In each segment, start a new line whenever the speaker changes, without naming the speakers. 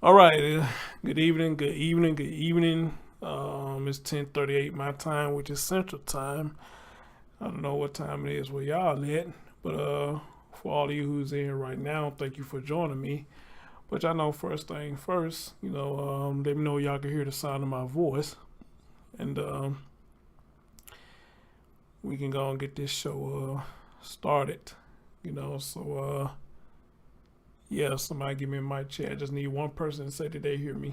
All right. Good evening. Good evening. Good evening. It's 10:38 my time, which is Central Time. I don't know what time it is where y'all at, but for all of you who's in right now, thank you for joining me. But y'all know first thing first, let me know y'all can hear the sound of my voice, and we can go and get this show started. Yeah, somebody give me a mic check. I just need one person to say that they hear me.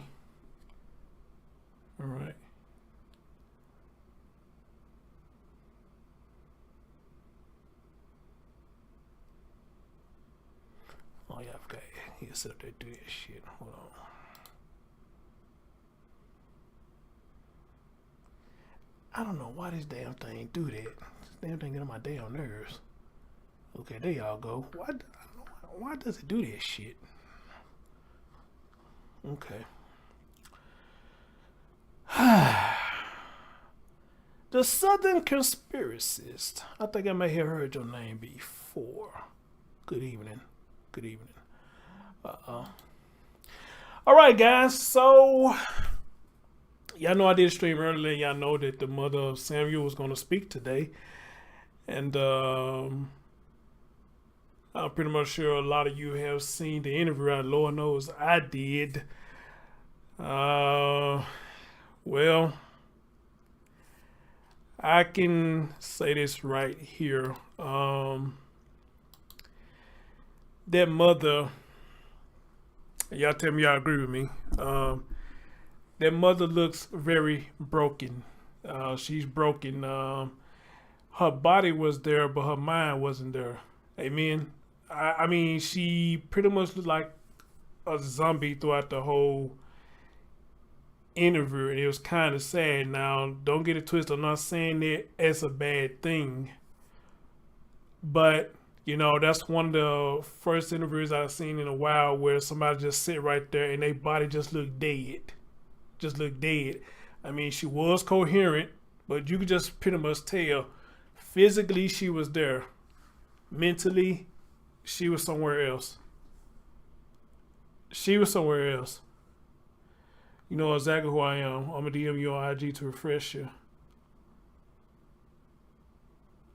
All right. Oh yeah, I forgot. He set up there do that shit. Hold on. I don't know why this damn thing do that. This damn thing get on my damn nerves. Okay, there y'all go. Why? I don't know why does it do that shit? Okay. The Southern Conspiracist. I think I may have heard your name before. Good evening. Good evening. All right, guys. So y'all know I did a stream earlier. Y'all know that the mother of Samuel was going to speak today, and I'm pretty much sure a lot of you have seen the interview. Lord knows I did. Well, I can say this right here. That mother, y'all tell me y'all agree with me. That mother looks very broken. She's broken. Her body was there, but her mind wasn't there. Amen. I mean, she pretty much looked like a zombie throughout the whole interview, and it was kind of sad. Now, don't get it twisted. I'm not saying that it's a bad thing, but that's one of the first interviews I've seen in a while where somebody just sit right there and their body just looked dead, just looked dead. I mean, she was coherent, but you could just pretty much tell physically she was there, mentally she was somewhere else. She was somewhere else. You know exactly who I am. I'm gonna DM you on IG to refresh you.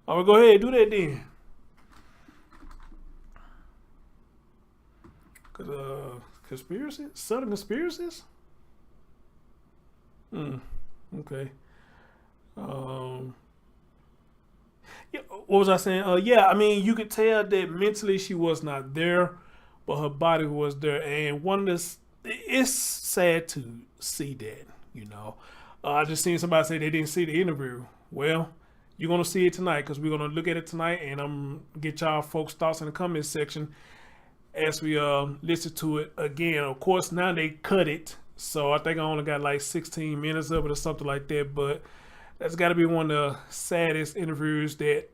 I'm gonna go ahead and do that then. Cause conspiracy, Southern conspiracies. Okay. Um. Yeah. What was I saying? Yeah. I mean, you could tell that mentally she was not there, but her body was there. And one of the, it's sad to see that. I just seen somebody say they didn't see the interview. Well, you're gonna see it tonight because we're gonna look at it tonight, and I'm gonna get y'all folks' thoughts in the comment section as we listen to it again. Of course, now they cut it, so I think I only got like 16 minutes of it or something like that. But that's got to be one of the saddest interviews that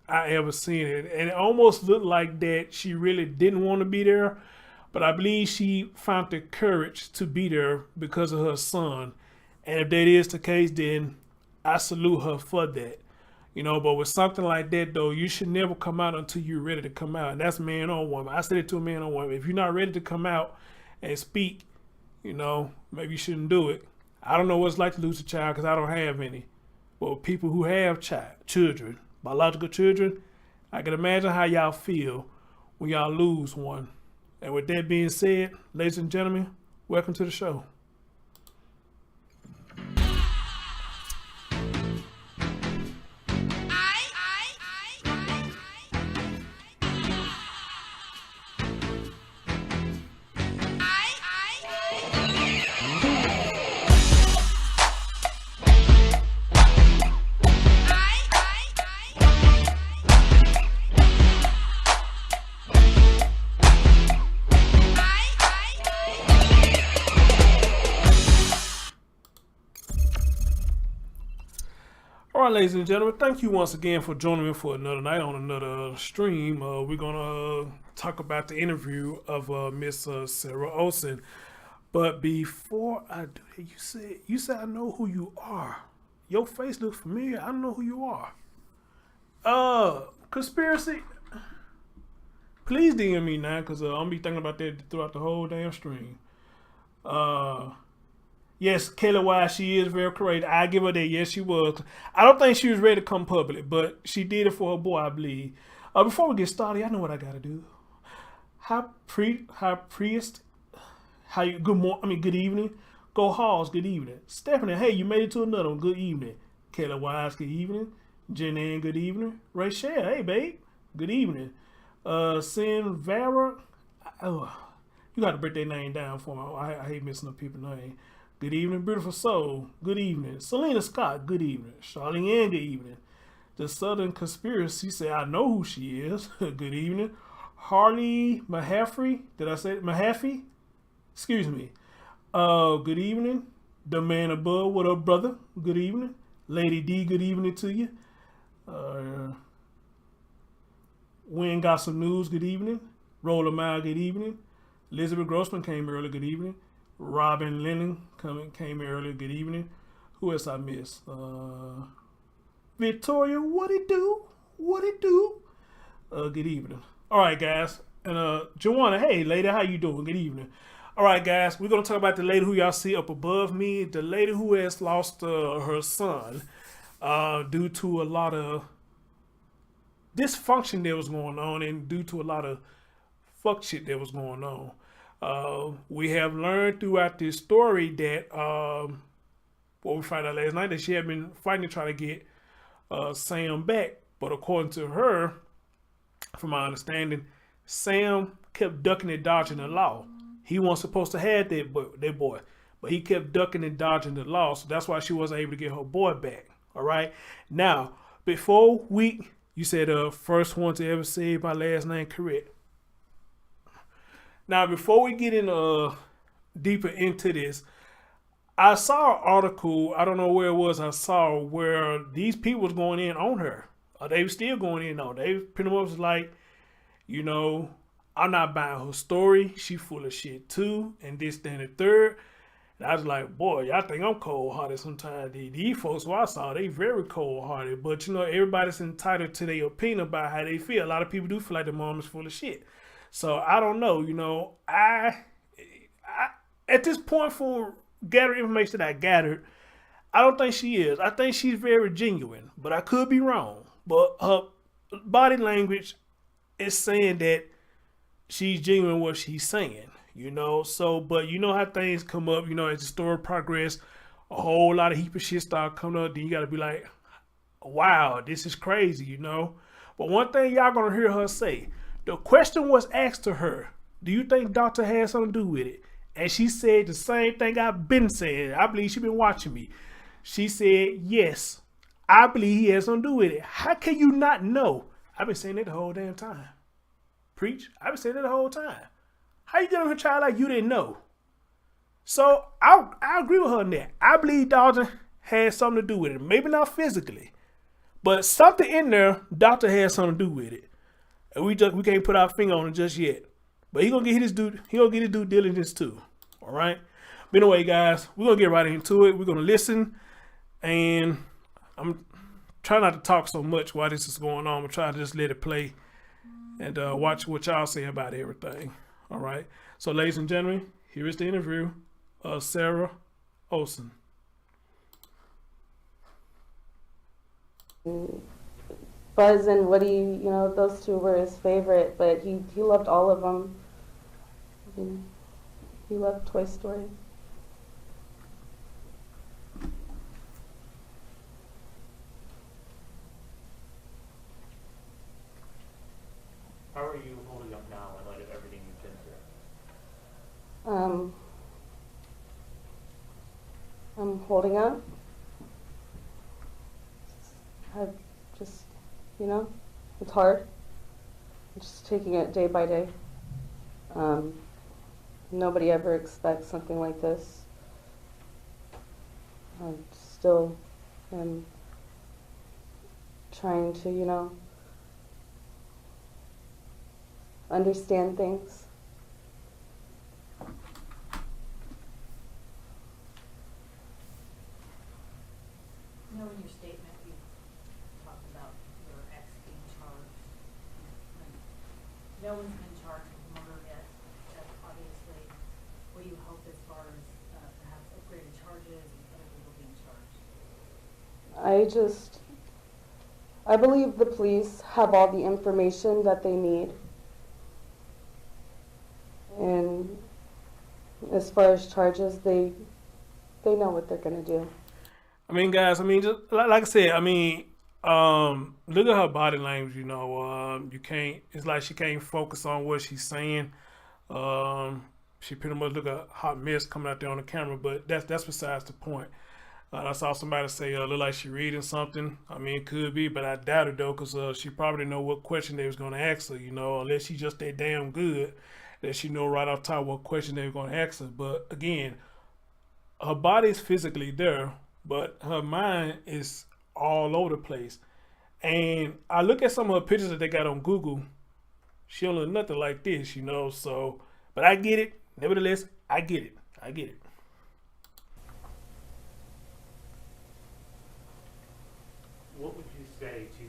I ever seen it, and it almost looked like that she really didn't want to be there, but I believe she found the courage to be there because of her son. And if that is the case, then I salute her for that. But with something like that, though, you should never come out until you're ready to come out. And that's man or woman. I said it to a man or woman. If you're not ready to come out and speak, maybe you shouldn't do it. I don't know what it's like to lose a child because I don't have any. But people who have children, biological children, I can imagine how y'all feel when y'all lose one. And with that being said, ladies and gentlemen, welcome to the show. All right, ladies and gentlemen, thank you once again for joining me for another night on another stream. We're gonna talk about the interview of Miss Sarah Olson. But before I do that, you said I know who you are. Your face looks familiar. I don't know who you are. Conspiracy. Please DM me now, cause I'm gonna be thinking about that throughout the whole damn stream. Uh, yes, Kayla Wise, she is very courageous. I give her that. Yes, she was. I don't think she was ready to come public, but she did it for her boy, I believe. Before we get started, I know what I gotta do. High priest, how you? Good morning. I mean, good evening. Go Halls. Good evening. Stephanie, hey, you made it to another one. Good evening. Kayla Wise. Good evening. Jen Ann. Good evening. Rachel, hey, babe. Good evening. Sin Vera. Oh, you got to break their name down for me. I hate messing up people's name. Good evening, beautiful soul. Good evening, Selena Scott. Good evening, Charlene Ann. Good evening. The Southern Conspiracy said, "I know who she is." Good evening, Harley Mahaffrey. Did I say it? Mahaffey? Excuse me. Good evening, the man above. What up, brother? Good evening, Lady D. Good evening to you. Uh, Wayne got some news. Good evening. Roller Mile. Good evening. Elizabeth Grossman came early. Good evening. Robin Lennon came early. Good evening. Who else I missed? Victoria, what it do? What it do? Good evening. All right, guys. And Joanna, hey, lady, how you doing? Good evening. All right, guys, we're gonna talk about the lady who y'all see up above me. The lady who has lost her son due to a lot of dysfunction that was going on, and due to a lot of fuck shit that was going on. We have learned throughout this story that what we found out last night, that she had been fighting to try to get Sam back, but according to her, from my understanding, Sam kept ducking and dodging the law. He wasn't supposed to have that boy, but he kept ducking and dodging the law, so that's why she wasn't able to get her boy back. All right. Now, before you said first one to ever say my last name correct. Now, before we get in deeper into this, I saw an article. I don't know where it was. I saw where these people was going in on her. They were still going in on. They pretty much was like, you know, I'm not buying her story. She full of shit too, and this, then the third. And I was like, boy, y'all think I'm cold hearted sometimes. These folks who I saw, they very cold hearted. But you know, everybody's entitled to their opinion about how they feel. A lot of people do feel like the mom is full of shit. So I don't know. You know, I at this point, for gathering information that I gathered, I don't think she is. I think she's very genuine, but I could be wrong. But her body language is saying that she's genuine what she's saying, you know. So, but you know how things come up, you know, as the story progress, a whole lot of heap of shit start coming up. Then you got to be like, wow, this is crazy, you know. But one thing y'all gonna hear her say, the question was asked to her, do you think Doctor had something to do with it? And she said the same thing I've been saying. I believe she been watching me. She said, yes, I believe he has something to do with it. How can you not know? I've been saying it the whole damn time. Preach. I've been saying it the whole time. How you get on her child like you didn't know? So I agree with her on that. I believe Dalton had something to do with it. Maybe not physically, but something in there, Doctor had something to do with it. And we can't put our finger on it just yet. But he gonna get his due diligence too. All right. But anyway, guys, we're gonna get right into it. We're gonna listen, and I'm trying not to talk so much while this is going on. I'm trying to just let it play and watch what y'all say about everything. All right. So, ladies and gentlemen, here is the interview of Sarah Olson.
Buzz and Woody, you know, those two were his favorite, but he loved all of them. He loved Toy Story.
How are you holding up now in light of everything you've been through?
I'm holding up. I've just, you know, it's hard. I'm just taking it day by day. Nobody ever expects something like this. I still am trying to, you know, understand things.
You know, in your statement, you talked about your ex being charged. Like, no one's been charged with murder yet. That's obviously what you hope as far as
I believe the police have all the information that they need. And as far as charges, they know what they're gonna do.
I mean, guys, I mean, just like I said, I mean, look at her body language. You can't. It's like she can't focus on what she's saying. She pretty much look a hot mess coming out there on the camera. But that's besides the point. I saw somebody say, look like she reading something. I mean, it could be, but I doubt it though, because she probably know what question they was gonna ask her. Unless she just that damn good that she know right off top what question they were gonna ask her. But again, her body's physically there, but her mind is all over the place. And I look at some of her pictures that they got on Google. She don't look nothing like this, So, but I get it. Nevertheless, I get it. I get it.
What would you say to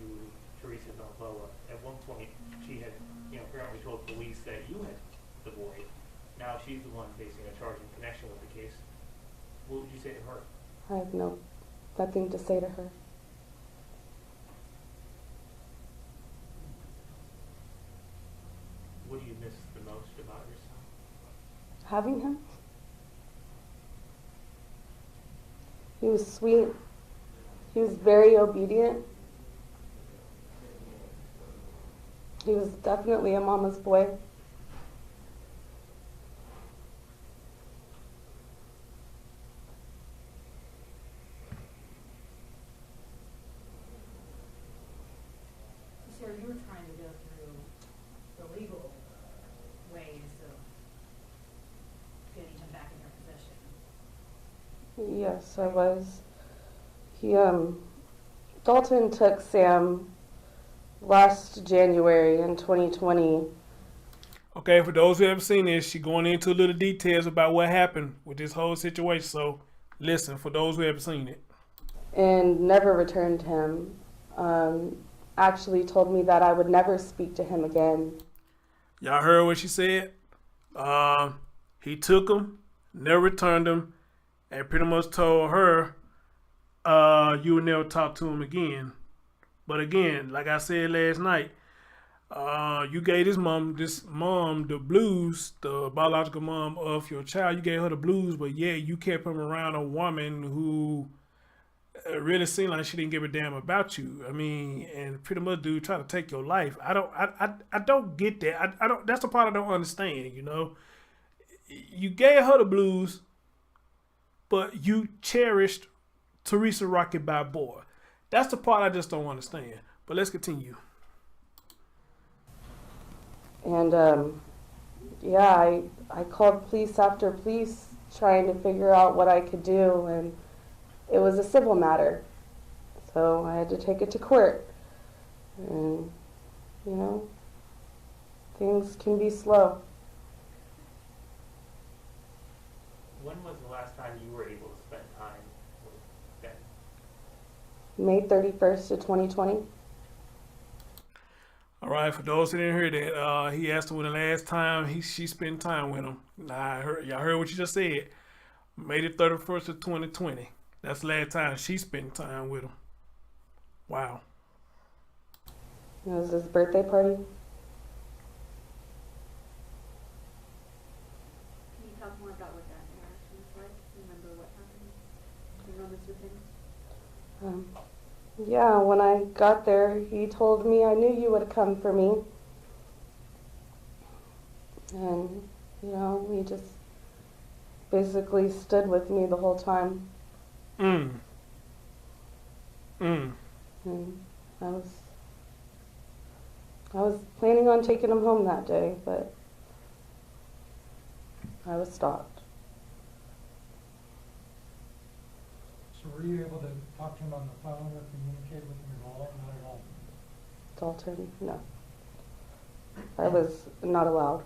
Theresa Balboa? At one point, she had, apparently told police that you had the boy. Now she's the one facing a charge in connection with the case. What would you say to her?
I have nothing to say to her.
What do you miss the most about your son?
Having him, he was sweet. He was very obedient. He was definitely a mama's boy.
So you were trying to go through the legal ways of getting him back in your possession.
Yes, I was. Dalton took Sam last January in 2020.
Okay, for those who haven't seen this, she going into a little details about what happened with this whole situation. So listen, for those who haven't seen it.
And never returned him. Actually told me that I would never speak to him again.
Y'all heard what she said? He took him, never returned him, and pretty much told her, you would never talk to him again. But again, like I said last night, you gave this mom the blues, the biological mom of your child. You gave her the blues, but yeah, you kept him around a woman who really seemed like she didn't give a damn about you. I mean, and pretty much dude try to take your life. I don't get that. I don't. That's the part I don't understand. You gave her the blues, but you cherished Theresa Rocket Balboa. That's the part I just don't understand. But let's continue.
And yeah, I called police after police trying to figure out what I could do, and it was a civil matter. So I had to take it to court. And, things can be slow.
When was the last time you were able to spend time with Ben?
May 31st of 2020.
All right, for those who didn't hear that, he asked her when the last time she spent time with him. Y'all heard what you just said. May the 31st of 2020. That's the last time she spent time with him. Wow.
It was his birthday party.
Can you talk more about what that interaction was like? Remember what happened? You know this with him?
Yeah, when I got there, he told me, I knew you would come for me. And, he just basically stood with me the whole time. And I was planning on taking him home that day, but I was stopped.
So were you able to talk to him on the phone or communicate with him at all? Not at all.
Dalton, no. I was not allowed.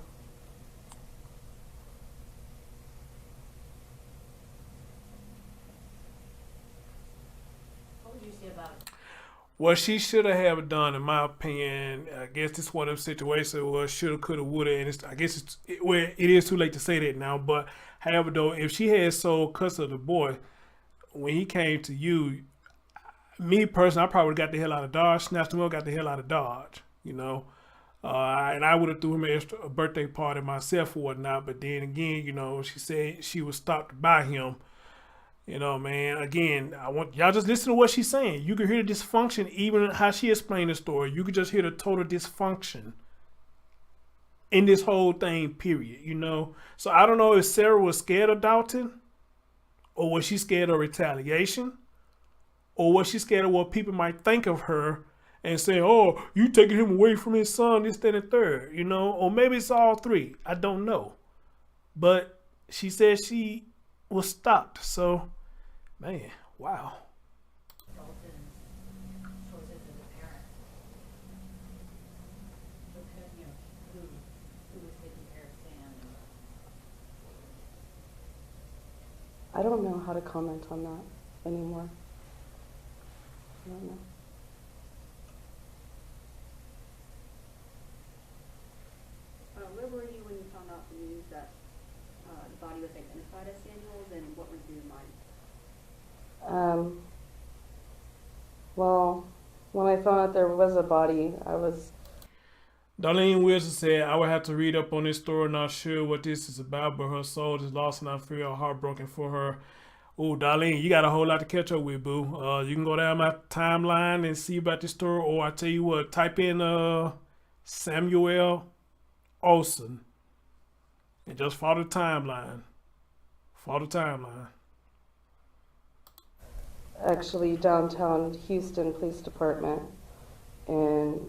What would you say about it?
What she should have done, in my opinion, I guess this one of them situations was shoulda, coulda, woulda, and I guess it is too late to say that now. But however, though, if she had sole custody of the boy when he came to you, Me personally, I probably got the hell out of Dodge, snatched him up, got the hell out of Dodge, you know. And I would have threw him a birthday party myself or whatnot. But then again, you know, she said she was stopped by him. You know, man. Again, I want y'all just listen to what she's saying. You can hear the dysfunction, even how she explained the story. You could just hear the total dysfunction in this whole thing. Period. You know. So I don't know if Sarah was scared of Dalton, or was she scared of retaliation, or was she scared of what people might think of her and say, "Oh, you taking him away from his son, this, that, and third," you know, or maybe it's all three. I don't know, but she said she was stopped. So, man, wow.
Dalton's choices as a parent. Because, you know, who was taking care of Sam.
I don't know how to comment on that anymore. I don't know.
Where were you when you found out the news that the body was identified as Samuel's, and what was your mind?
Well, when I found out there was a body, I was,
Darlene Wilson said, "I would have to read up on this story. Not sure what this is about, but her soul is lost, and I feel heartbroken for her." Oh, Darlene, you got a whole lot to catch up with, boo. You can go down my timeline and see about this story, or I tell you what, type in Samuel Olson and just follow the timeline. Follow the timeline.
actually downtown Houston Police Department, and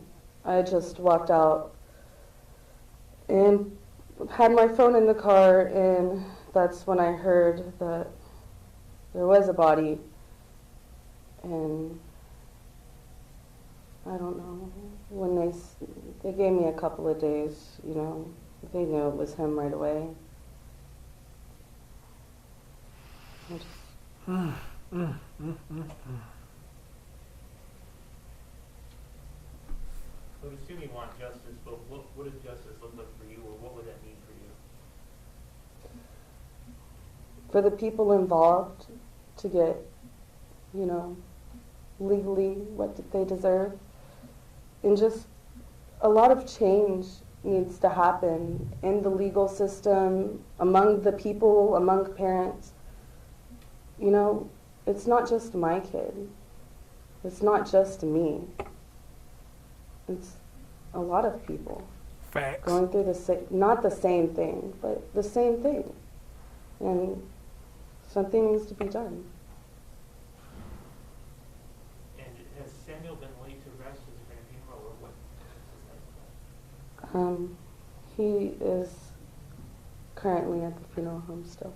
I just walked out and had my phone in the car, and that's when I heard that there was a body, and I don't know, when they gave me a couple of days, you know, they knew it was him right away. I just,
I would assume you want justice, but what does justice look like for you, or what would that mean for you?
for the people involved to get, you know, legally what they deserve. And just a lot of change needs to happen in the legal system, among the people, among parents. You know, it's not just my kid. It's not just me. It's a lot of people
Facts.
going through the same, not the same thing, but the same thing. And something needs to be done.
And has Samuel been laid to rest? Is there a funeral, or what?
He is currently at the funeral home still.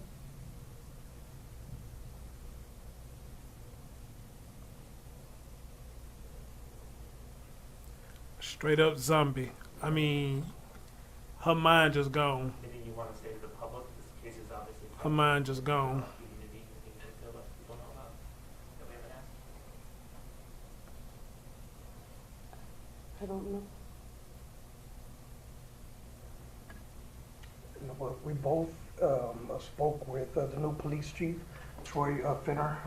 Straight up zombie. I mean, her mind just gone.
Anything you want to say to the public? This case is obviously.
Her mind just gone.
You need to meet, anything you feel like people know about that we haven't asked?
I don't know.
You know, we both spoke with the new police chief, Troy Finner.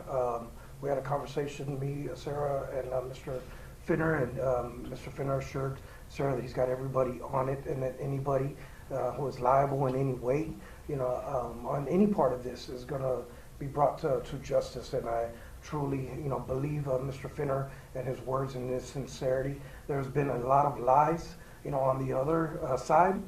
We had a conversation, me, Sarah, and Mr. Finner, and Mr. Finner assured Sarah that he's got everybody on it, and that anybody who is liable in any way, you know, on any part of this is going to be brought to justice. And I truly, you know, believe Mr. Finner and his words and his sincerity. There's been a lot of lies, you know, on the other side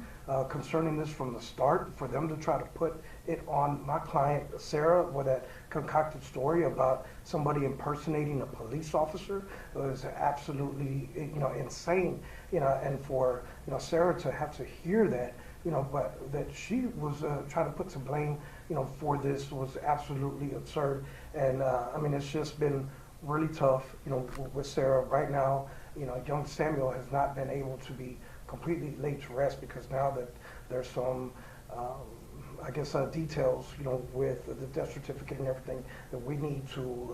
concerning this from the start. For them to try to put it on my client Sarah with that concocted story about somebody impersonating a police officer was absolutely, you know, insane. You know, and for, you know, Sarah to have to hear that, you know, but that she was trying to put some blame, you know, for this was absolutely absurd. And I mean, it's just been really tough, you know, with Sarah right now. You know, young Samuel has not been able to be completely laid to rest because now that there's some, I guess, details, you know, with the death certificate and everything that we need to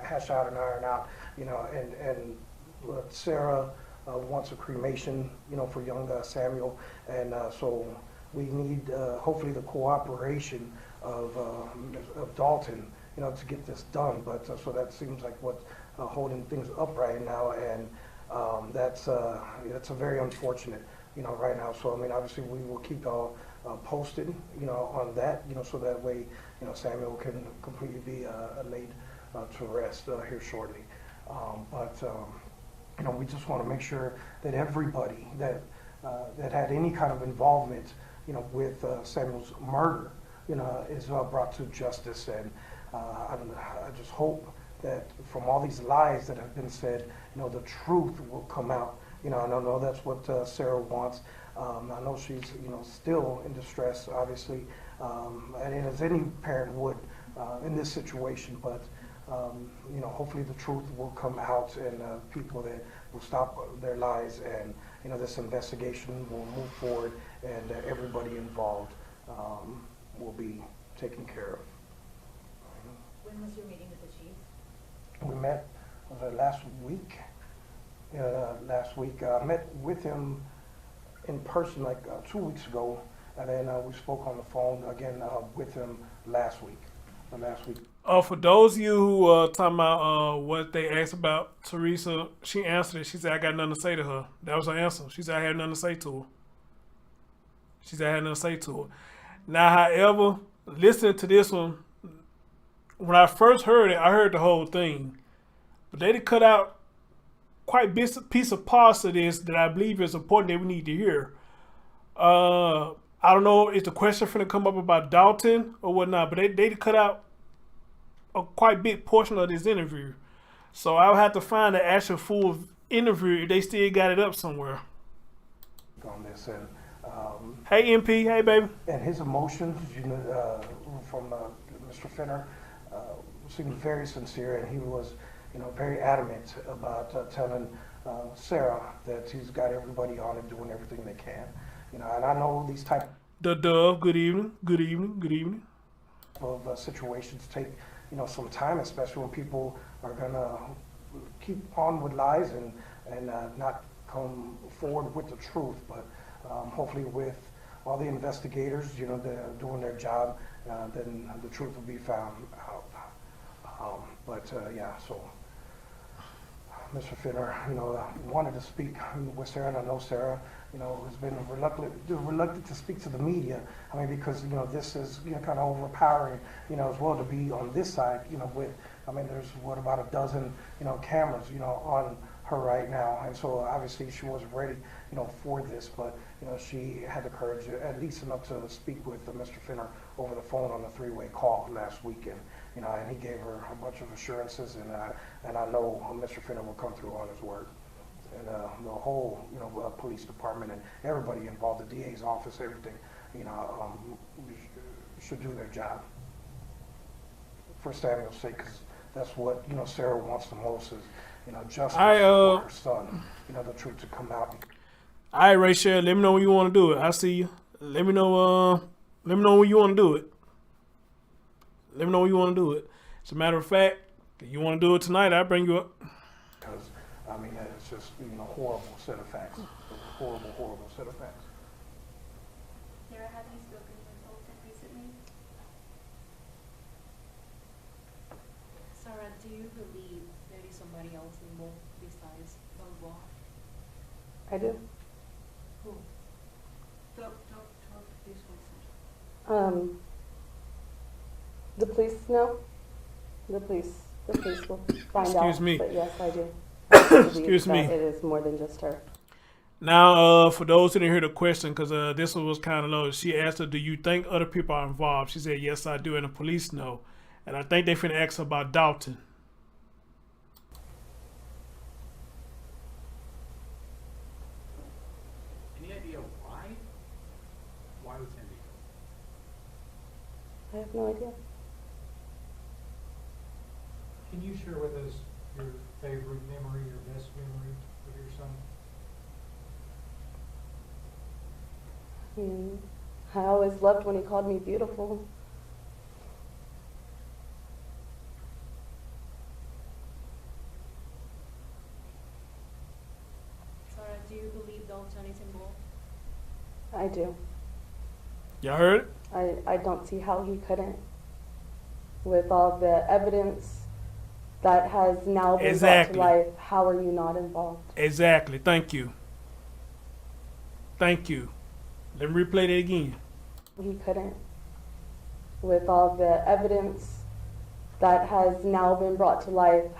hash out and iron out, you know, and Sarah wants a cremation, you know, for young Samuel, and so we need hopefully the cooperation of Dalton, to get this done. But so that seems like what's holding things up right now, and that's very unfortunate, right now. So I mean, obviously, we will keep y'all posted, on that, so that way, Samuel can completely be laid to rest here shortly. But we just want to make sure that everybody that had any kind of involvement, with Samuel's murder, is brought to justice. And I just hope that from all these lies that have been said, the truth will come out. And I know that's what Sarah wants. I know she's, still in distress, obviously, and as any parent would in this situation. But hopefully the truth will come out, and people that will stop their lies, and this investigation will move forward, and everybody involved will be taken care of.
When was your meeting with the chief?
We met last week. Last week, I met with him in person like 2 weeks ago, and then we spoke on the phone again with him last week.
For those of you who talking about what they asked about Theresa, she answered it. She said, I got nothing to say to her. That was her answer. She said, I had nothing to say to her. Now, however, listening to this one, when I first heard it, I heard the whole thing. But they did cut out quite a piece of parts of this that I believe is important that we need to hear. I don't know if the question finna come up about Dalton or whatnot, but they cut out a quite big portion of this interview. So I'll have to find the actual full interview if they still got it up somewhere.
On this, and
hey MP, hey baby.
and his emotions, from Mr. Finner, seemed very sincere, and he was, very adamant about telling Sarah that he's got everybody on it, doing everything they can. And I know these type
The Dove, good evening.
of situations take, some time, especially when people are gonna keep on with lies and not come forward with the truth. But hopefully, with all the investigators, they're doing their job, then the truth will be found out. So Mr. Finner, wanted to speak with Sarah, and I know Sarah, has been reluctant to speak to the media. I mean, because, this is, kind of overpowering, as well, to be on this side, there's about a dozen, cameras, on her right now. And so obviously she wasn't ready, for this, but, she had the courage, at least enough to speak with Mr. Finner over the phone on a three-way call last weekend. And he gave her a bunch of assurances, and I know Mr. Finner will come through on his word. And the whole, police department and everybody involved, the DA's office, everything, should do their job for Samuel's sake, because that's what, Sarah wants the most is, justice for her son, the truth to come out.
All right, Rachel, let me know when you want to do it. I see you. Let me know when you want to do it. As a matter of fact, if you want to do it tonight, I'll bring you up.
Because, it's just, horrible set of facts. Horrible set of facts.
Sarah, have you spoken with Olson recently?
Sarah, do you believe there is somebody else involved besides Balboa?
I do.
Who?
Talk, please, Olson.
The police know. The police will find out.
Excuse me.
But yes, I do. I believe
Excuse me.
that it is more than just her.
Now, for those who didn't hear the question, because this one was kind of low, she asked her, do you think other people are involved? She said, yes, I do, and the police know. And I think they finna ask her about Dalton.
Any idea why? Why was Henry killed?
I have no idea.
Can you share with us your favorite memory, your best memory of your son?
I always loved when he called me beautiful.
Sarah, do you believe Dalton is involved?
I do.
Y'all heard it?
I don't see how he couldn't. With all the evidence that has now been
Exactly.
brought to life, how are you not involved?
Exactly. Thank you. Thank you. Let me replay that again.
He couldn't. With all the evidence that has now been brought to life,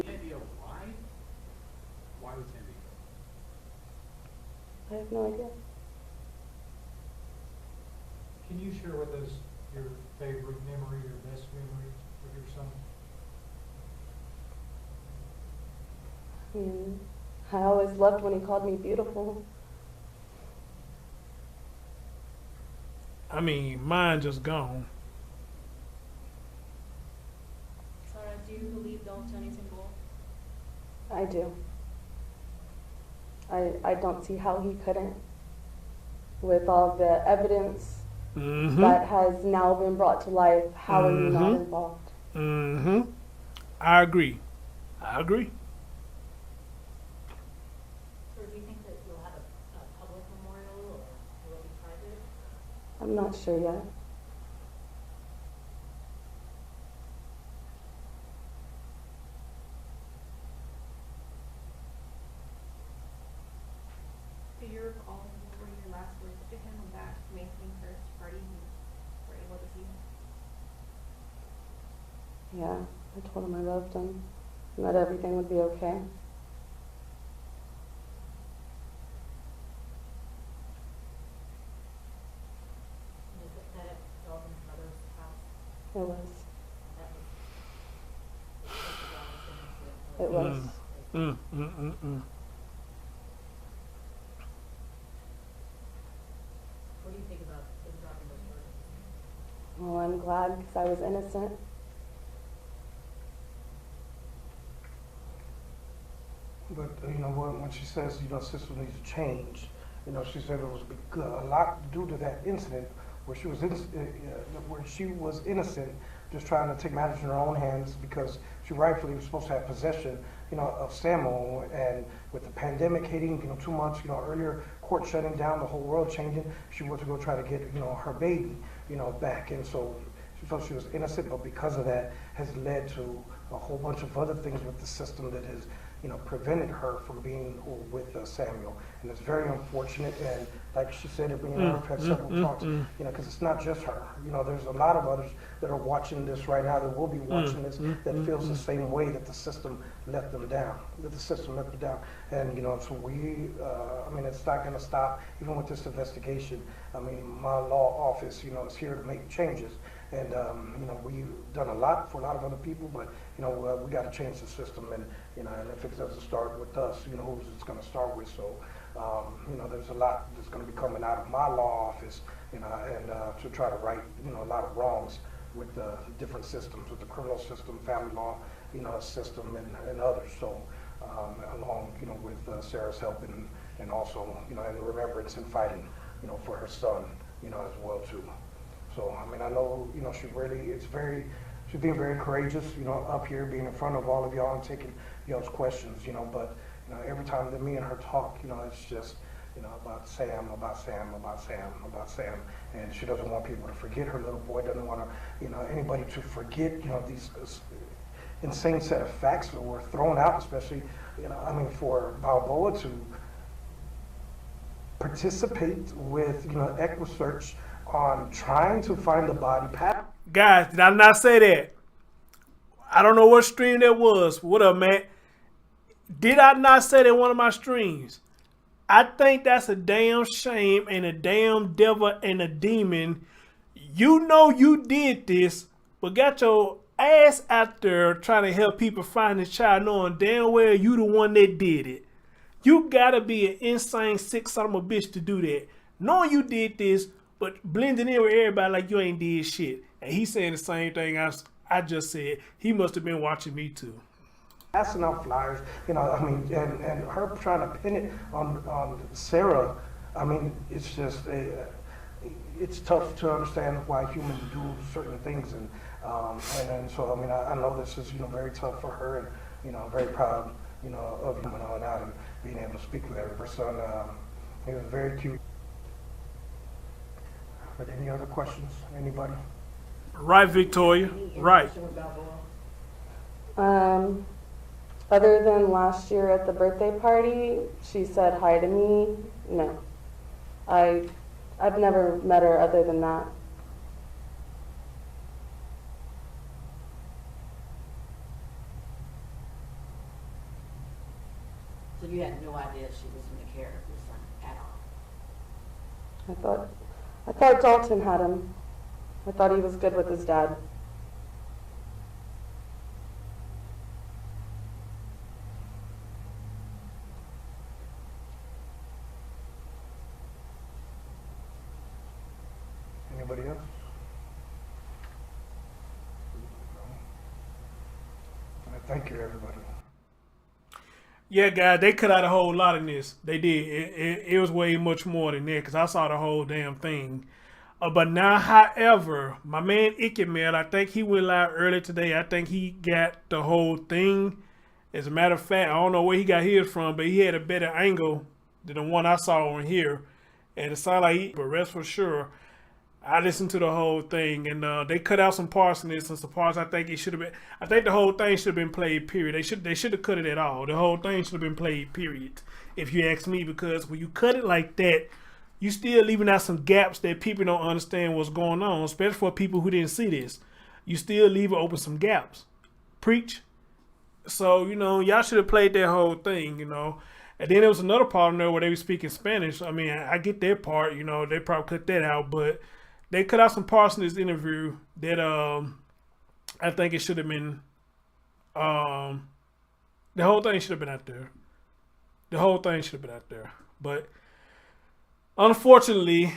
Any idea why? Why was Andy?
I have no idea.
Can you share with us your favorite memory, your best memory of your son?
I mean, I always loved when he called me beautiful.
I mean, mine just gone.
Sarah, do you believe Dalton is involved?
I do. I don't see how he couldn't. With all the evidence
Mm-hmm.
that has now been brought to life, how are you not
Mhm.
involved?
Mm-hmm. I agree. I agree.
Or do you think that you'll have a public memorial, or will it be private?
I'm not sure yet.
Do you recall what were your last words to him on that May 21st party you were able to see him?
Yeah, I told him I loved him and that everything would be okay.
Is that at Dalton's mother's house?
It was.
That was,
It was.
Mm.
What do you think about him dropping those charges?
Well, I'm glad because I was innocent.
But, when she says, system needs to change, she said it was a lot due to that incident where she was innocent, just trying to take matters in her own hands because she rightfully was supposed to have possession, of Samuel. And with the pandemic hitting, too much, earlier court shutting down, the whole world changing, she went to go try to get, her baby, back. And so she felt she was innocent, but because of that has led to a whole bunch of other things with the system that has, prevented her from being with Samuel. And it's very unfortunate. And like she said, I've had several talks, because it's not just her. There's a lot of others that are watching this right now that will be watching this that feels the same way that the system let them down, And, so it's not going to stop even with this investigation. My law office, is here to make changes. And, we've done a lot for a lot of other people, but, we got to change the system. And if it doesn't start with us, who's it's going to start with. So, there's a lot that's going to be coming out of my law office, and to try to right, a lot of wrongs with the different systems, with the criminal system, family law, system, and others. So, along, with Sarah's help and also, in remembrance and fighting, for her son, as well too. So, I know, she's being very courageous, up here, being in front of all of y'all and taking y'all's questions, but, every time that me and her talk, it's just, about Sam, and she doesn't want people to forget her little boy, doesn't want to, anybody to forget, these insane set of facts that were thrown out, especially, for Balboa to participate with, EquiSearch on trying to find the body pattern.
Guys, did I not say that? I don't know what stream that was. What up, man? Did I not say that in one of my streams? I think that's a damn shame and a damn devil and a demon. You did this, but got your ass out there trying to help people find this child knowing damn well you the one that did it. You gotta be an insane, sick son of a bitch to do that. Knowing you did this, but blending in with everybody like you ain't did shit. And he's saying the same thing I just said. He must have been watching me too.
Passing out flyers, and her trying to pin it on Sarah. It's just it's tough to understand why humans do certain things, and so I know this is very tough for her, and I'm very proud of you and out and being able to speak with her son. He was very cute. But any other questions? Anybody?
Right, Victoria.
Any
Right.
interaction with Balboa?
Other than last year at the birthday party, she said hi to me. No, I've never met her other than that.
So you had no idea she was in the care of your son at all?
I thought Dalton had him. I thought he was good with his dad.
Anybody else? No? All right, thank you, everybody.
Yeah, guys, they cut out a whole lot in this. They did. It was way much more than that because I saw the whole damn thing. But now, however, my man Mail, I think he went live early today. I think he got the whole thing. As a matter of fact, I don't know where he got his from, but he had a better angle than the one I saw on here. And it sounded like but rest for sure, I listened to the whole thing, and they cut out some parts in this and some parts I think it should have been. I think the whole thing should have been played. Period. They should have cut it at all. The whole thing should have been played. Period. If you ask me, because when you cut it like that, you still leaving out some gaps that people don't understand what's going on, especially for people who didn't see this. You still leave open some gaps. Preach. So y'all should have played that whole thing. And then there was another part in there where they were speaking Spanish. I mean, I get that part. They probably cut that out, but they cut out some parts in this interview that I think it should have been. The whole thing should have been out there. The whole thing should have been out there. But unfortunately,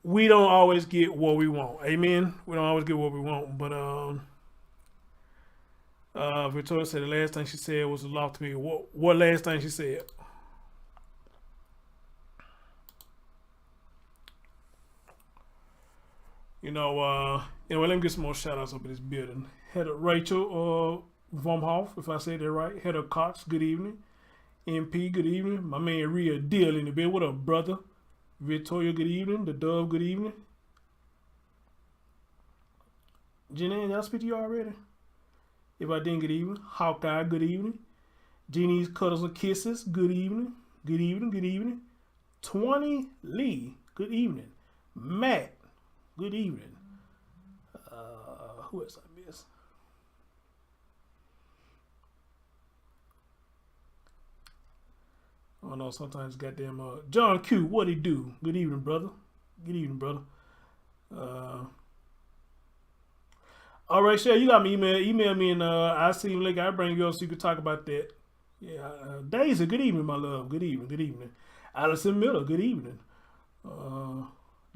we don't always get what we want. Amen. We don't always get what we want. But Victoria said the last thing she said was a lot to me. What last thing she said? Anyway, let me get some more shout outs up in this building. Heather Rachel Vomhoff, if I said that right. Heather Cox, good evening. MP, good evening. My man Real Deal in the bed. What up, brother? Victoria, good evening. The Dove, good evening. Janine, did I speak to you already? If I didn't, good evening. Hawkeye, good evening. Jeannie's Cuddles and Kisses, good evening. Good evening, good evening. 20 Lee, good evening. Matt, good evening. Who else I miss? I don't know, sometimes goddamn John Q, what he do? Good evening, brother. Good evening, brother. All right, Shay, you got me email me and I'll see you later. I'll bring you up so you can talk about that. Yeah, Daisy, good evening, my love. Good evening, good evening. Allison Miller, good evening.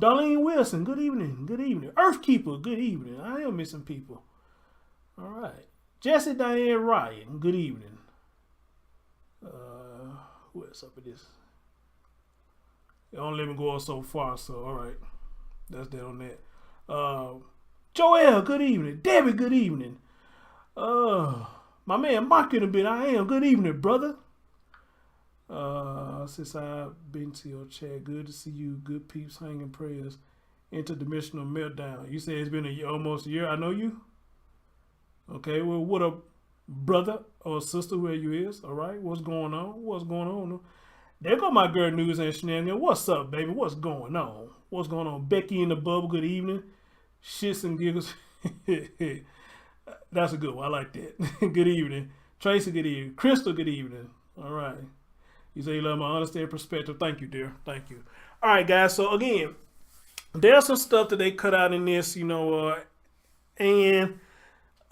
Darlene Wilson, good evening, good evening. Earthkeeper, good evening. I am missing people. All right. Jesse Diane Ryan, good evening. Who else up with this? It only let me go so far, so all right. That's that on that. Joelle, good evening. Debbie, good evening. My man Mark in a bit. I am. Good evening, brother. Since I've been to your chat, good to see you. Good peeps, hanging prayers. Interdimensional meltdown. You say it's been almost a year. I know you. Okay, well, what up, brother or sister, whoever you is? All right, what's going on? What's going on? There go my girl News and Shenanigans. What's up, baby? What's going on? What's going on? Becky in the bubble. Good evening. Shits and giggles. That's a good one. I like that. Good evening. Tracy, good evening. Crystal, good evening. All right. You say you love my understanding perspective. Thank you, dear. Thank you. All right, guys. So, again, there's some stuff that they cut out in this, and,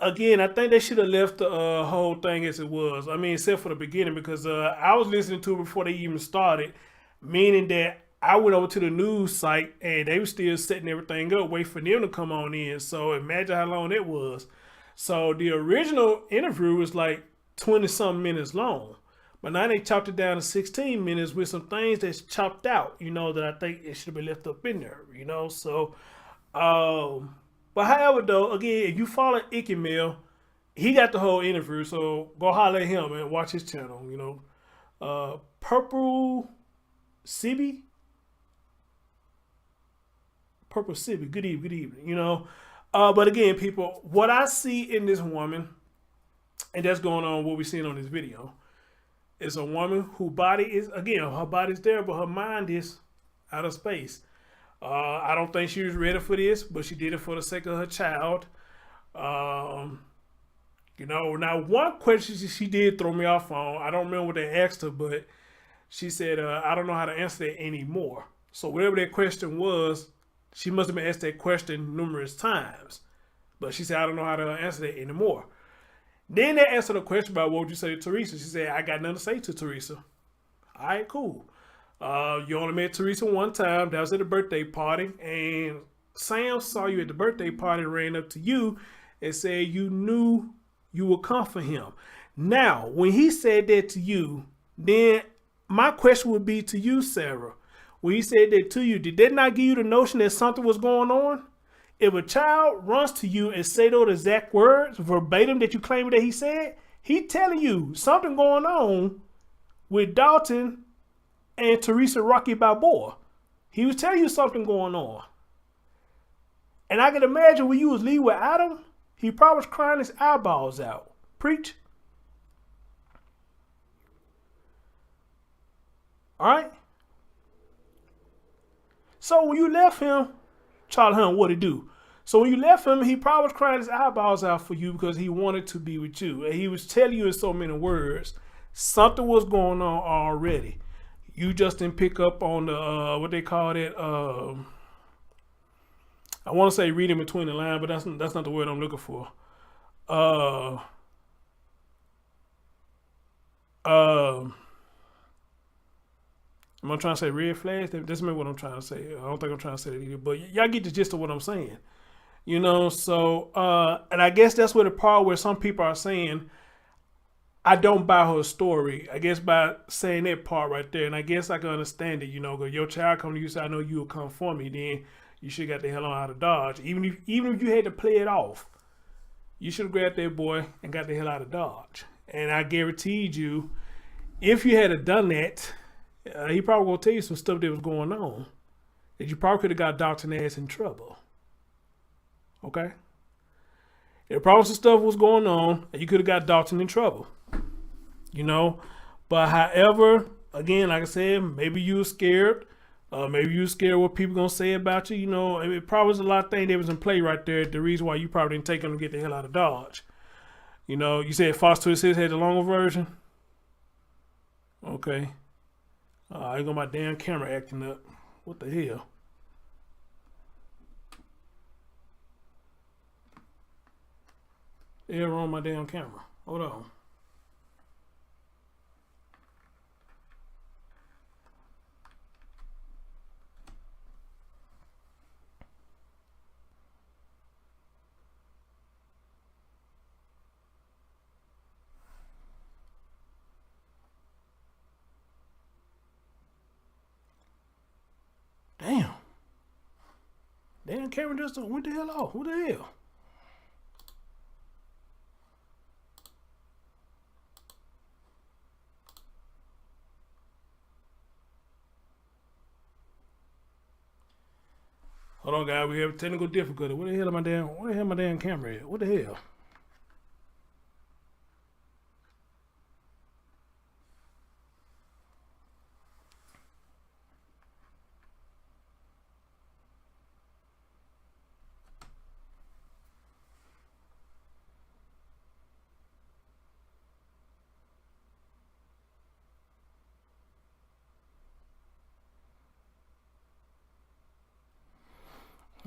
again, I think they should have left the whole thing as it was. I mean, except for the beginning, because I was listening to it before they even started, meaning that I went over to the news site and they were still setting everything up, wait for them to come on in. So imagine how long it was. So the original interview was like 20-something minutes long. But now they chopped it down to 16 minutes with some things that's chopped out, that I think it should have been left up in there, So, but however, though, again, if you follow Mail, he got the whole interview. So go holler at him and watch his channel, Purple Sibi. Purple Civic, good evening, you know. But again, people, what I see in this woman, and that's going on what we're seeing on this video, is a woman whose body is, again, her body's there, but her mind is out of space. I don't think she was ready for this, but she did it for the sake of her child. You know, now one question she did throw me off on, I don't remember what they asked her, but she said, I don't know how to answer that anymore. So whatever that question was, she must have been asked that question numerous times. But she said, I don't know how to answer that anymore. Then they answered a question about what would you say to Theresa. She said, I got nothing to say to Theresa. All right, cool. You only met Theresa one time. That was at a birthday party. And Sam saw you at the birthday party, ran up to you and said you knew you would come for him. Now, when he said that to you, then my question would be to you, Sarah. When he said that to you, did that not give you the notion that something was going on? If a child runs to you and say those exact words verbatim that you claim that he said, he telling you something going on with Dalton and Theresa Rocky Balboa. He was telling you something going on. And I can imagine when you was leaving with Adam, he probably was crying his eyeballs out. Preach. All right? So when you left him, Charlie Hunt, what'd he do? So when you left him, he probably was crying his eyeballs out for you because he wanted to be with you. And he was telling you in so many words, something was going on already. You just didn't pick up on the, what they call it, I want to say reading between the lines, but that's not the word I'm looking for. Am I trying to say red flags? That's maybe what I'm trying to say. I don't think I'm trying to say that either, but y'all get the gist of what I'm saying. You know, so, and I guess that's where the part where some people are saying, I don't buy her story. I guess by saying that part right there, and I guess I can understand it, you know, because your child come to you, say, I know you will come for me, then you should have got the hell on out of Dodge. Even if you had to play it off, you should have grabbed that boy and got the hell out of Dodge. And I guaranteed you, if you had done that, he probably gonna tell you some stuff that was going on that you probably could have got Dalton ass in trouble. Okay? There probably some stuff was going on and you could have got Dalton in trouble. You know? But however, again, like I said, maybe you were scared. Maybe you were scared what people gonna say about you. You know, it probably was a lot of things that was in play right there. The reason why you probably didn't take him to get the hell out of Dodge. You know, you said Fox 26 had the longer version. Okay. I got my damn camera acting up. What the hell? Error on my damn camera. Hold on. Damn. Damn camera just went the hell off. What the hell? Hold on, guys. We have technical difficulty. Where the hell my damn camera at? What the hell?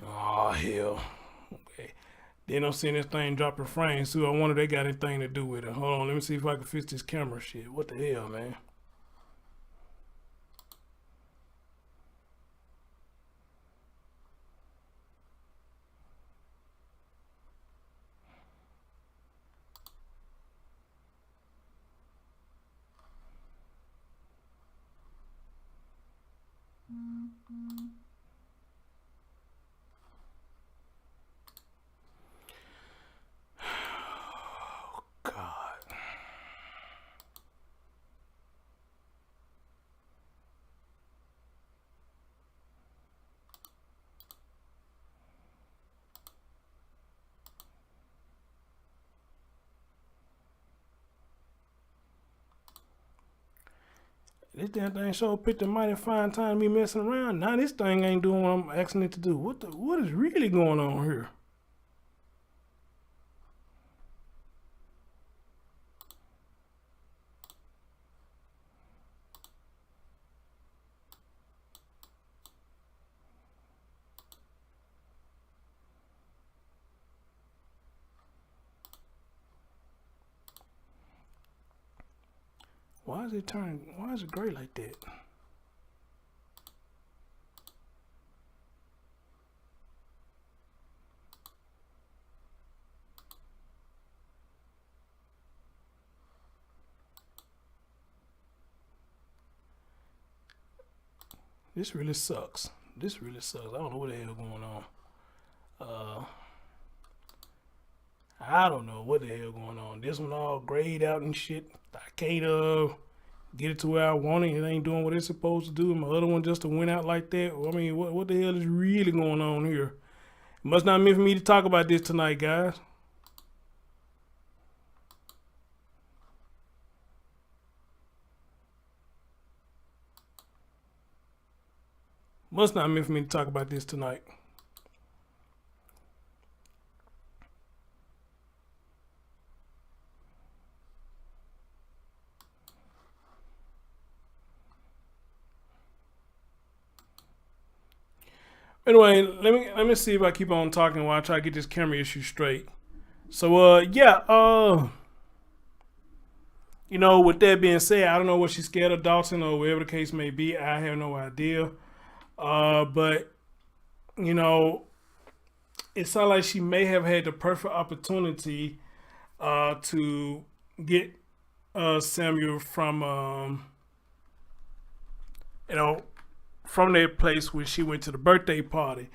Oh, hell. Okay. Then I'm seeing this thing dropping frames, too. I wonder if they got anything to do with it. Hold on. Let me see if I can fix this camera shit. What the hell, man? God. This damn thing sure picked a mighty fine time to be messing around. Now this thing ain't doing what I'm asking it to do. What is really going on here? Why is it gray like that? This really sucks. This really sucks. I don't know what the hell going on. I don't know what the hell going on. This one all grayed out and shit. I can't get it to where I want it. It ain't doing what it's supposed to do. My other one just went out like that. I mean, what the hell is really going on here? It must not mean for me to talk about this tonight, guys. Must not mean for me to talk about this tonight. Anyway, let me see if I keep on talking while I try to get this camera issue straight. So yeah, you know, with that being said, I don't know what she's scared of Dalton or whatever the case may be. I have no idea. But you know, it sounds like she may have had the perfect opportunity to get Samuel from you know, from their place when she went to the birthday party.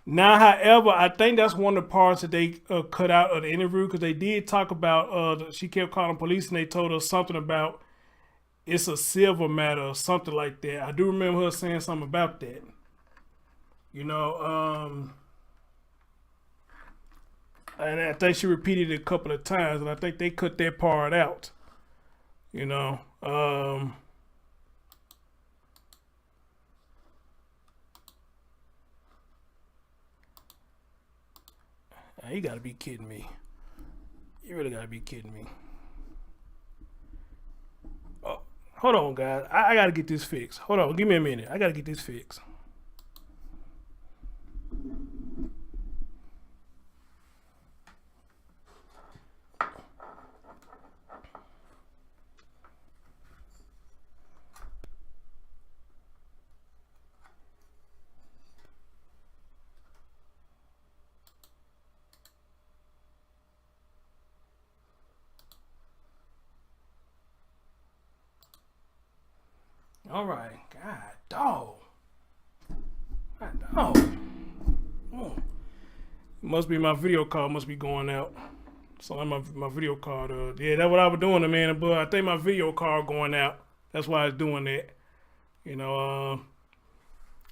Now, however, I think that's one of the parts that they cut out of the interview, because they did talk about, she kept calling police and they told her something about it's a civil matter or something like that. I do remember her saying something about that. You know, and I think she repeated it a couple of times, and I think they cut that part out. You know, you gotta be kidding me. You really gotta be kidding me. Oh, hold on, guys. I gotta get this fixed. Hold on, give me a minute. I gotta get this fixed. All right, God dog. God dog. Must be my video card must be going out. So my video card. Yeah, that's what I was doing, man. But I think my video card going out. That's why I was doing that. You know.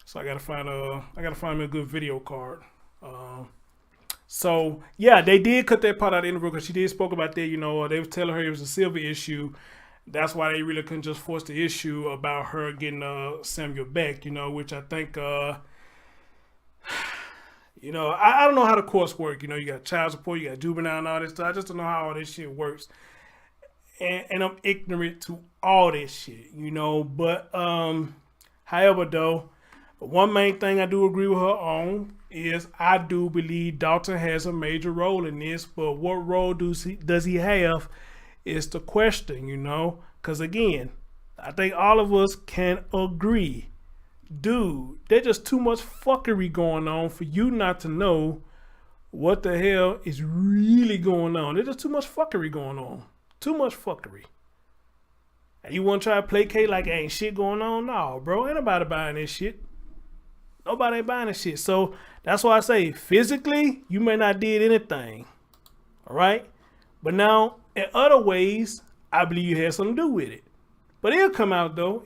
So I gotta find me a good video card. So yeah, they did cut that part out of the interview because she did spoke about that. You know, they was telling her it was a civil issue. That's why they really couldn't just force the issue about her getting Samuel back, you know, which I think, you know, I don't know how the courts work. You know, you got child support, you got juvenile and all this stuff. I just don't know how all this shit works. And I'm ignorant to all this shit, you know. But, however, though, one main thing I do agree with her on is I do believe Dalton has a major role in this. But what role does he have? Is the question, you know, because again, I think all of us can agree, dude, there's just too much fuckery going on for you not to know what the hell is really going on. There's just too much fuckery going on. Too much fuckery. And you want to try to placate like ain't shit going on? No, bro, ain't nobody buying this shit. Nobody ain't buying this shit. So that's why I say physically, you may not did anything. All right? But now, in other ways, I believe you had something to do with it. But it'll come out though.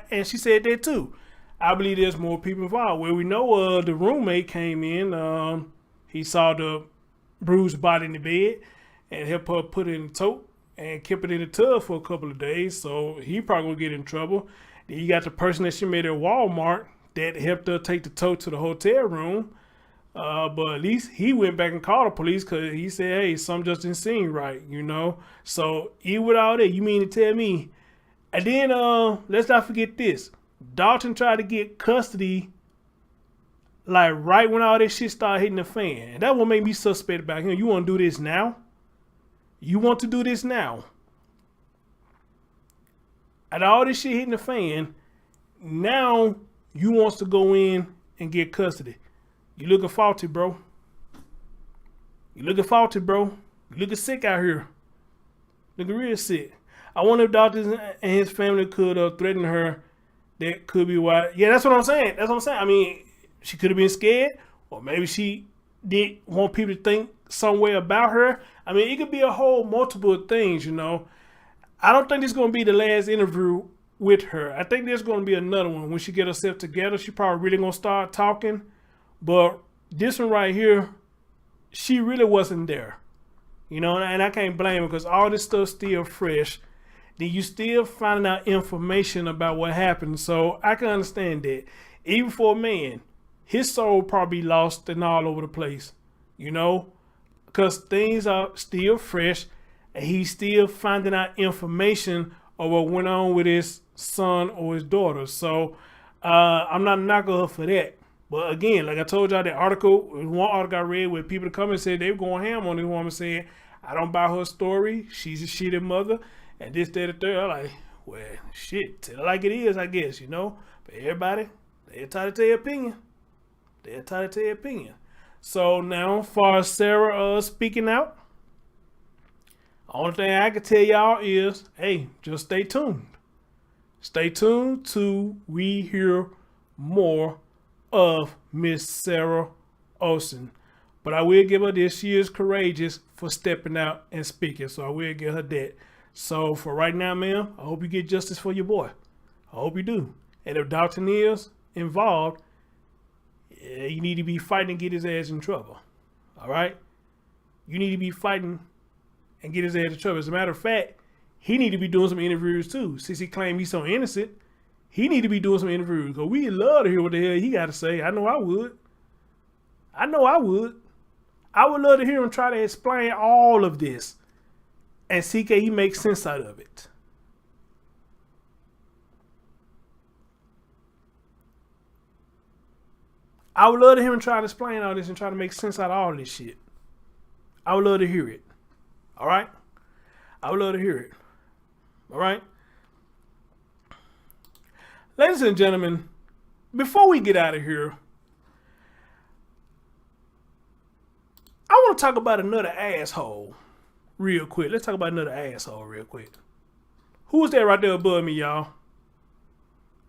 And she said that too. I believe there's more people involved. Where we know the roommate came in, he saw the bruised body in the bed and helped her put it in the tote and kept it in the tub for a couple of days, so he probably gonna get in trouble. Then you got the person that she met at Walmart that helped her take the tote to the hotel room. But at least he went back and called the police because he said, hey, something just didn't seem right, you know? So even with all that, you mean to tell me? And then let's not forget this. Dalton tried to get custody like right when all this shit started hitting the fan. And that what made me suspect about him. You want to do this now? You want to do this now? And all this shit hitting the fan, now you wants to go in and get custody. You looking faulty, bro. You looking faulty, bro. You looking sick out here. Looking real sick. I wonder if Dalton and his family could threaten her. That could be why. Yeah, that's what I'm saying. That's what I'm saying. I mean, she could have been scared, or maybe she didn't want people to think some way about her. I mean, it could be a whole multiple things, you know. I don't think this is going to be the last interview with her. I think there's going to be another one. When she get herself together, she probably really going to start talking. But this one right here, she really wasn't there. You know, and I can't blame her because all this stuff's still fresh. Then you still finding out information about what happened. So I can understand that. Even for a man, his soul probably lost and all over the place. You know, because things are still fresh and he's still finding out information of what went on with his son or his daughter. So I'm not knocking her for that. But again, like I told y'all, that article, one article I read where people come and said they were going ham on this woman saying, I don't buy her story. She's a shitty mother. And this, that, and third. I'm like, well, shit, tell it like it is, I guess, you know. But everybody, they're entitled to their opinion. They're entitled to their opinion. So now, as far as Sarah speaking out, only thing I can tell y'all is, hey, just stay tuned. Stay tuned till we hear more of Miss Sarah Olson. But I will give her this. She is courageous for stepping out and speaking. So I will give her that. So for right now, ma'am, I hope you get justice for your boy. I hope you do. And if Dalton is involved, you need to be fighting and get his ass in trouble. All right? You need to be fighting and get his ass in trouble. As a matter of fact, he need to be doing some interviews too. Since he claimed he's so innocent, he need to be doing some interviews. Because we love to hear what the hell he got to say. I know I would. I know I would. I would love to hear him try to explain all of this and see can he make sense out of it. I would love to hear him try to explain all this and try to make sense out of all this shit. I would love to hear it. All right? I would love to hear it. All right? Ladies and gentlemen, before we get out of here, I want to talk about another asshole real quick. Let's talk about another asshole real quick. Who's that right there above me, y'all?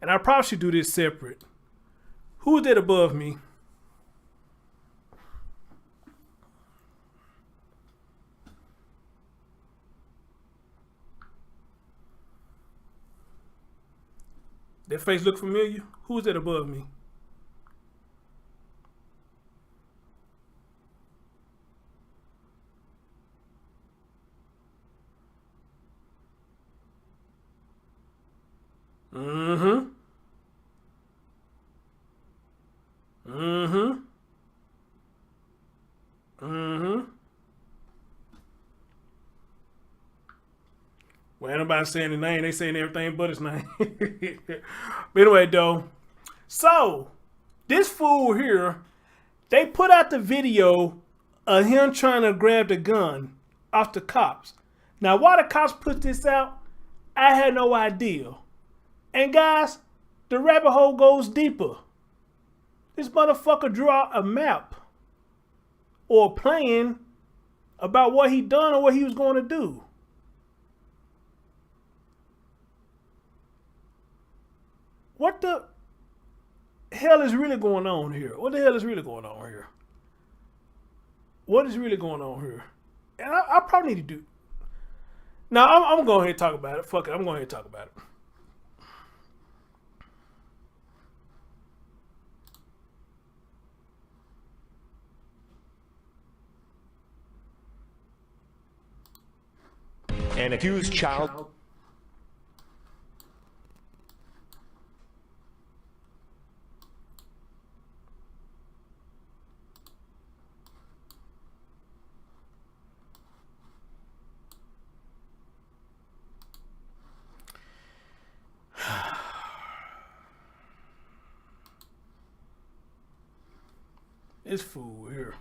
And I probably should do this separate. Who's that above me? That face look familiar? Who's that above me? Mm-hmm. Mm-hmm. Mm-hmm. Well, ain't nobody saying the name. They saying everything but his name. But anyway, though. So, this fool here, they put out the video of him trying to grab the gun off the cops. Now, why the cops put this out, I had no idea. And guys, the rabbit hole goes deeper. This motherfucker drew out a map or a plan about what he done or what he was going to do. What the hell is really going on here? What the hell is really going on here? What is really going on here? And I probably need to do... Now, I'm going to go ahead and talk about it. Fuck it, I'm going to go ahead and talk about it.
An accused child.
This fool here.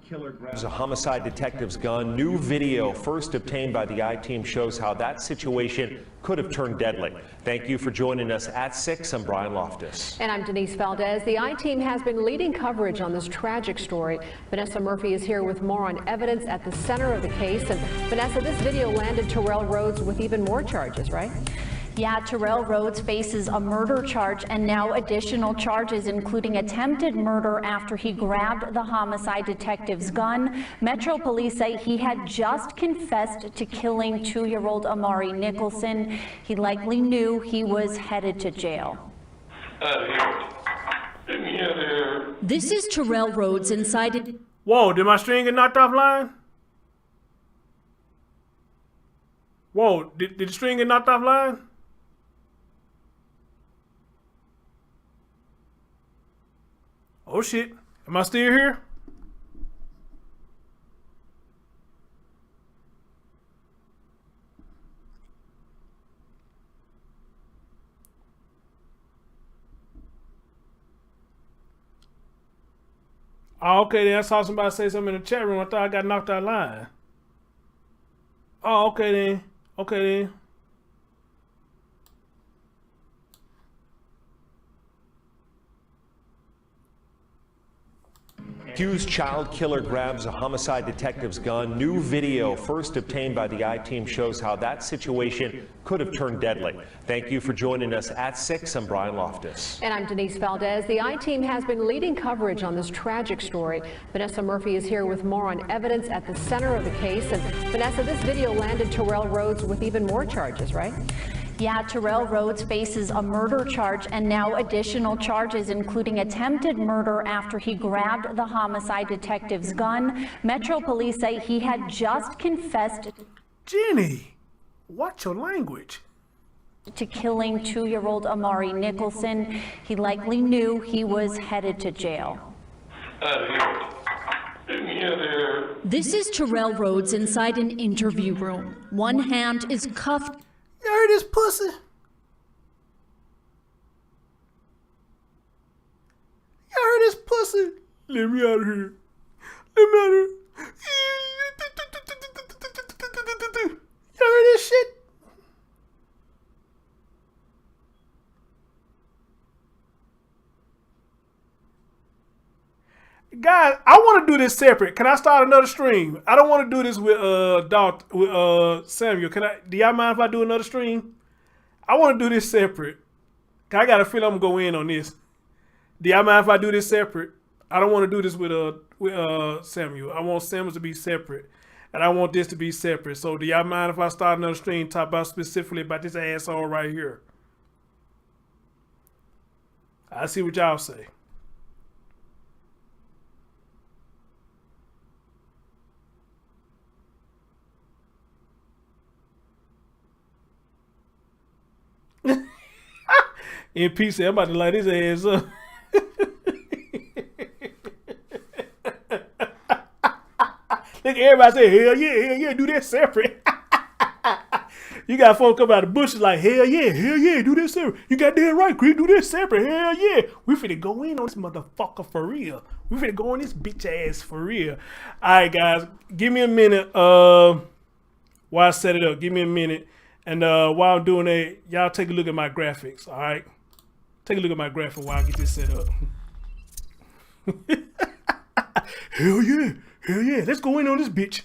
Killer grabs a homicide detective's gun. New video first obtained by the I-Team shows how that situation could have turned deadly. Thank you for joining us at 6. I'm Brian Loftus.
And I'm Denise Valdez. The I-Team has been leading coverage on this tragic story. Vanessa Murphy is here with more on evidence at the center of the case. And Vanessa, this video landed Terrell Rhodes with even more charges, right?
Yeah, Terrell Rhodes faces a murder charge and now additional charges, including attempted murder after he grabbed the homicide detective's gun. Metro police say he had just confessed to killing 2-year-old Amari Nicholson. He likely knew he was headed to jail.
This is Terrell Rhodes inside.
Whoa, did my string get knocked offline? Whoa, did the string get knocked offline? Oh shit, am I still here? Oh, okay, then I saw somebody say something in the chat room. I thought I got knocked out line. Oh, okay then. Okay then.
Accused child killer grabs a homicide detective's gun. New video first obtained by the I-Team shows how that situation could have turned deadly. Thank you for joining us at 6. I'm Brian Loftus.
And I'm Denise Valdez. The I-Team has been leading coverage on this tragic story. Vanessa Murphy is here with more on evidence at the center of the case. And Vanessa, this video landed Terrell Rhodes with even more charges, right?
Yeah, Terrell Rhodes faces a murder charge and now additional charges, including attempted murder after he grabbed the homicide detective's gun. Metro police say he had just confessed.
Jenny, watch your language.
To killing 2-year-old Amari Nicholson. He likely knew he was headed to jail.
This is Terrell Rhodes inside an interview room. One hand is cuffed.
You heard this pussy? You heard this pussy? Let me out of here. Let me out of here. You heard this shit? Guys, I want to do this separate. Can I start another stream? I don't want to do this with Samuel. Do y'all mind if I do another stream? I want to do this separate. 'Cause I got a feeling I'm gonna go in on this. Do y'all mind if I do this separate? I don't want to do this with Samuel. I want Samuel to be separate, and I want this to be separate. So do y'all mind if I start another stream talk about specifically about this asshole right here? I see what y'all say. MP said, I'm about to light his ass up. Look, everybody say, hell yeah, do that separate. You got folks come out of the bushes like, hell yeah, do this separate. You got that right, Chris, do this separate, hell yeah. We finna go in on this motherfucker for real. We finna go on this bitch ass for real. All right, guys, give me a minute while I set it up. Give me a minute. And while I'm doing that, y'all take a look at my graphics, all right? Take a look at my graphic while I get this set up. Hell yeah, let's go in on this bitch.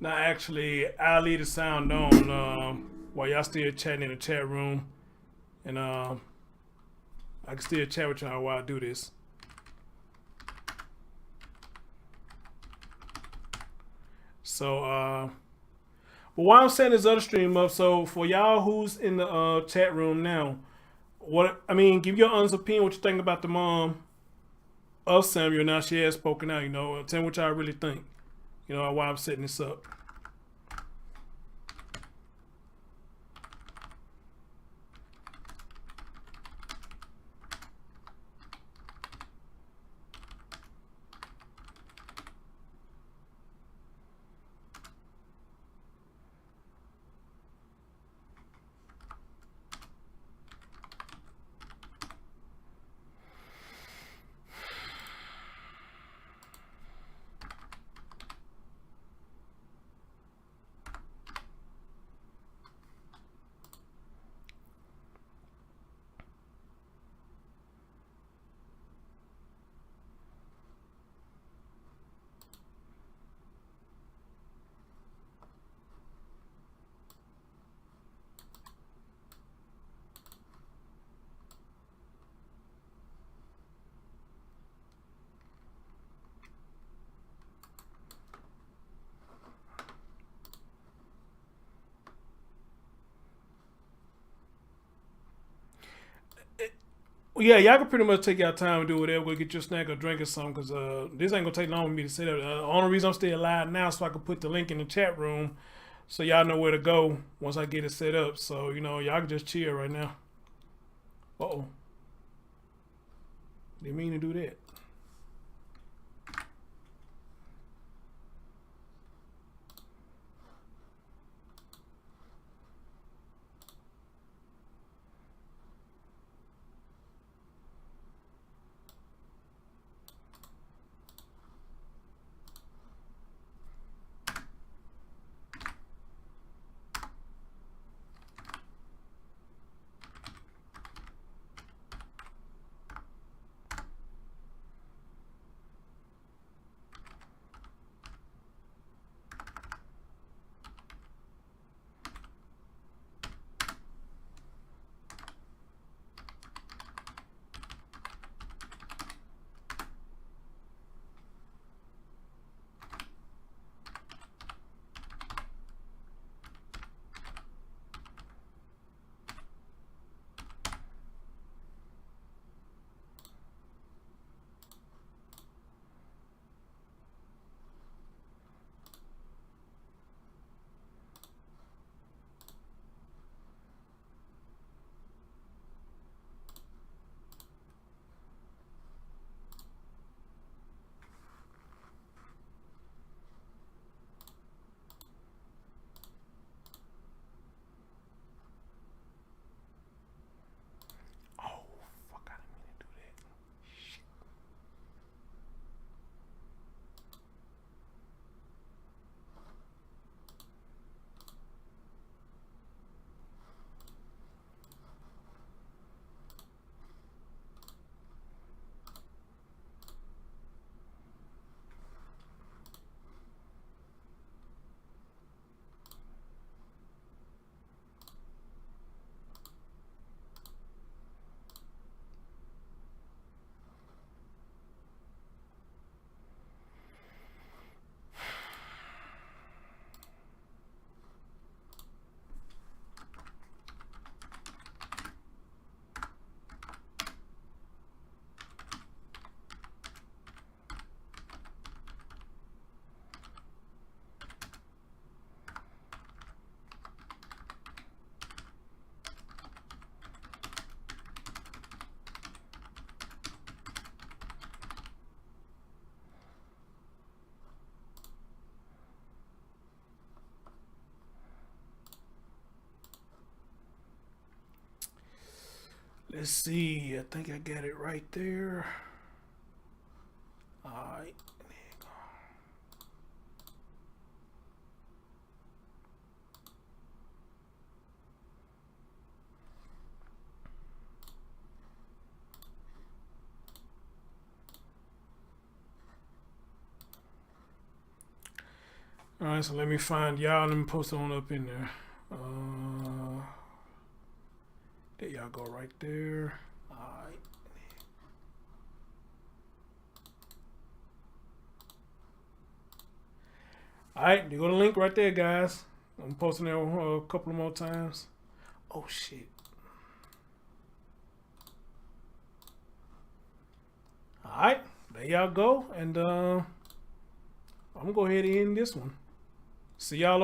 Now, actually, I'll leave the sound on while y'all still chatting in the chat room. And I can still chat with y'all while I do this. So, but while I'm setting this other stream up, so for y'all who's in the chat room now, give your honest opinion what you think about the mom of Samuel. Now she has spoken out, tell me what y'all really think, while I'm setting this up. Yeah, y'all can pretty much take your time and do whatever. Go get your snack or drink or something, because this ain't gonna take long for me to set up. The only reason I'm still live now is so I can put the link in the chat room, so y'all know where to go once I get it set up. So y'all can just chill right now. Didn't mean to do that. Let's see. I think I got it right there. All right. There you go. All right, so let me find y'all. Let me post it on up in there. There y'all go right there. All right. All right, you go to the link right there, guys. I'm posting it a couple of more times. Oh shit. All right, there y'all go, and I'm gonna go ahead and end this one. See y'all.